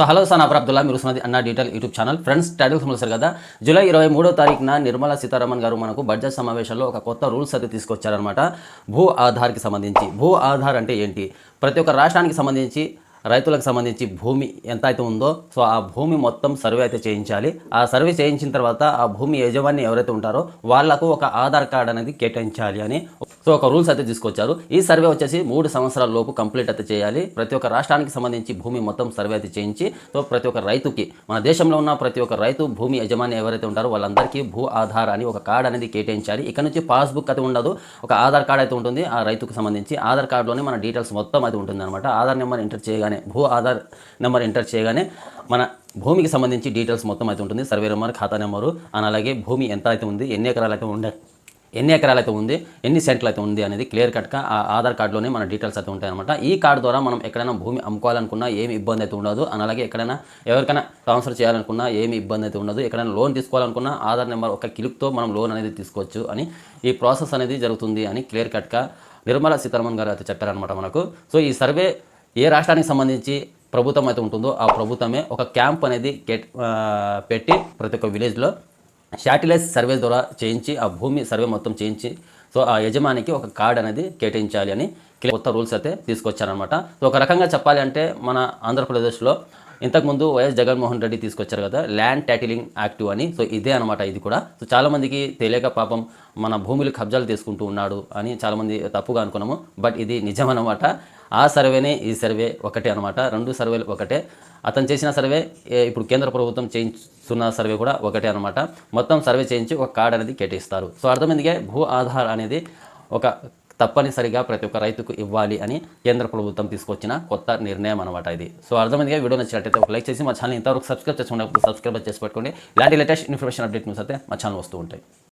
Hello sir నా అబ్దుల్లా మీరు చూస్తున్నది అన్న detail YouTube channel. Friends, title సమస్య కదా, జూలై 23వ తారీఖున నిర్మలా సీతారామన్ గారు మనకు బడ్జెట్ సమావేశంలో ఒక కొత్త రూల్స్ అయితే తీసుకొచ్చారనమాట. భూ ఆధార్కి సంబంధించి. భూ ఆధార్ అంటే ఏంటి? ప్రతి ఒక్క రాష్ట్రానికి సంబంధించి రైతులకు సంబంధించి భూమి ఎంత అయితే ఉందో సో ఆ భూమి మొత్తం సర్వే అయితే చేయించాలి. ఆ సర్వే చేయించిన తర్వాత ఆ భూమి యజమాని ఎవరైతే ఉంటారో వాళ్లకు ఒక ఆధార్ కార్డ్ అనేది కేటాయించాలి అని సో ఒక రూల్స్ అయితే తీసుకొచ్చారు. ఈ సర్వే వచ్చేసి 3 సంవత్సరాల లోపు కంప్లీట్ అయితే చేయాలి. ప్రతి ఒక్క రాష్ట్రానికి సంబంధించి భూమి మొత్తం సర్వే అయితే చేయించి సో ప్రతి ఒక్క రైతుకి, మన దేశంలో ఉన్న ప్రతి ఒక్క రైతు భూమి యజమాని ఎవరైతే ఉంటారో వాళ్ళందరికీ భూ ఆధార్ అని ఒక కార్డ్ అనేది కేటాయించాలి. ఇక్కడ నుంచి పాస్బుక్ అయితే ఉండదు, ఒక ఆధార్ కార్డ్ అయితే ఉంటుంది. ఆ రైతుకు సంబంధించి ఆధార్ కార్డులోనే మన డీటెయిల్స్ మొత్తం అయితే ఉంటుంది అనమాట. ఆధార్ నెంబర్ ఎంటర్ చేయగానే, భూ ఆధార్ నెంబర్ ఎంటర్ చేయగానే మన భూమికి సంబంధించి డీటెయిల్స్ మొత్తం అయితే ఉంటుంది. సర్వే నెంబర్, ఖాతా నెంబరు, అలాగే భూమి ఎంత అయితే ఉంది, ఎన్ని ఎకరాలు అయితే ఉంది, ఎన్ని సెంట్లు అయితే ఉంది అనేది క్లియర్ కట్గా ఆ ఆధార్ కార్డులోనే మన డీటెయిల్స్ అయితే ఉంటాయి అనమాట. ఈ కార్డు ద్వారా మనం ఎక్కడైనా భూమి అమ్ముకోవాలనుకున్నా ఏమి ఇబ్బంది అయితే ఉండదు. అలాగే ఎక్కడైనా ఎవరికైనా ట్రాన్స్ఫర్ చేయాలనుకున్నా ఏమి ఇబ్బంది అయితే ఉండదు. ఎక్కడైనా లోన్ తీసుకోవాలనుకున్నా ఆధార్ నెంబర్ ఒక క్లిక్తో మనం లోన్ అనేది తీసుకోవచ్చు అని ఈ ప్రాసెస్ అనేది జరుగుతుంది అని క్లియర్ కట్గా నిర్మలా సీతారామన్ గారు అయితే చెప్పారనమాట మనకు. సో ఈ సర్వే ఏ రాష్ట్రానికి సంబంధించి ప్రభుత్వం అయితే ఉంటుందో ఆ ప్రభుత్వమే ఒక క్యాంప్ అనేది పెట్టి ప్రతి ఒక్క విలేజ్లో శాటిలైజ్ సర్వే ద్వారా చేయించి ఆ భూమి సర్వే మొత్తం చేయించి సో ఆ యజమానికి ఒక కార్డ్ అనేది కేటాయించాలి అని కొత్త రూల్స్ అయితే తీసుకొచ్చారనమాట. సో ఒక రకంగా చెప్పాలి అంటే మన ఆంధ్రప్రదేశ్లో ఇంతకుముందు వైఎస్ జగన్మోహన్ రెడ్డి తీసుకొచ్చారు కదా ల్యాండ్ టైటిలింగ్ యాక్ట్ అని. సో ఇదే అనమాట ఇది కూడా. సో చాలామందికి తెలియక పాపం మన భూములు కబ్జాలు తీసుకుంటూ ఉన్నాడు అని చాలామంది తప్పుగా అనుకున్నాము. బట్ ఇది నిజం అనమాట. ఆ సర్వేనే ఈ సర్వే ఒకటే అనమాట. 2 సర్వేలు ఒకటే. అతను చేసిన సర్వే ఇప్పుడు కేంద్ర ప్రభుత్వం చేయించున్న సర్వే కూడా ఒకటే అనమాట. మొత్తం సర్వే చేయించి ఒక కార్డు అనేది కేటాయిస్తారు. సో అర్థమైందిగా భూ ఆధార్ అనేది ఒక తప్పనిసరిగా ప్రతి ఒక్క రైతుకు ఇవ్వాలి అని కేంద్ర ప్రభుత్వం తీసుకొచ్చిన కొత్త నిర్ణయం అనమాట ఇది. సో అర్థమైందిగా వీడియో నచ్చినట్టయితే ఒక లైక్ చేసి మా ఛానల్ ఇంతవరకు సబ్స్క్రైబ్ చేసుకున్నప్పుడు సబ్స్క్రైబ్ చేసి పెట్టుకోండి. ఇలాంటి లేటెస్ట్ ఇన్ఫర్మేషన్ అప్డేట్ న్యూస్ అయితే మా ఛానల్ వస్తూ ఉంటాయి.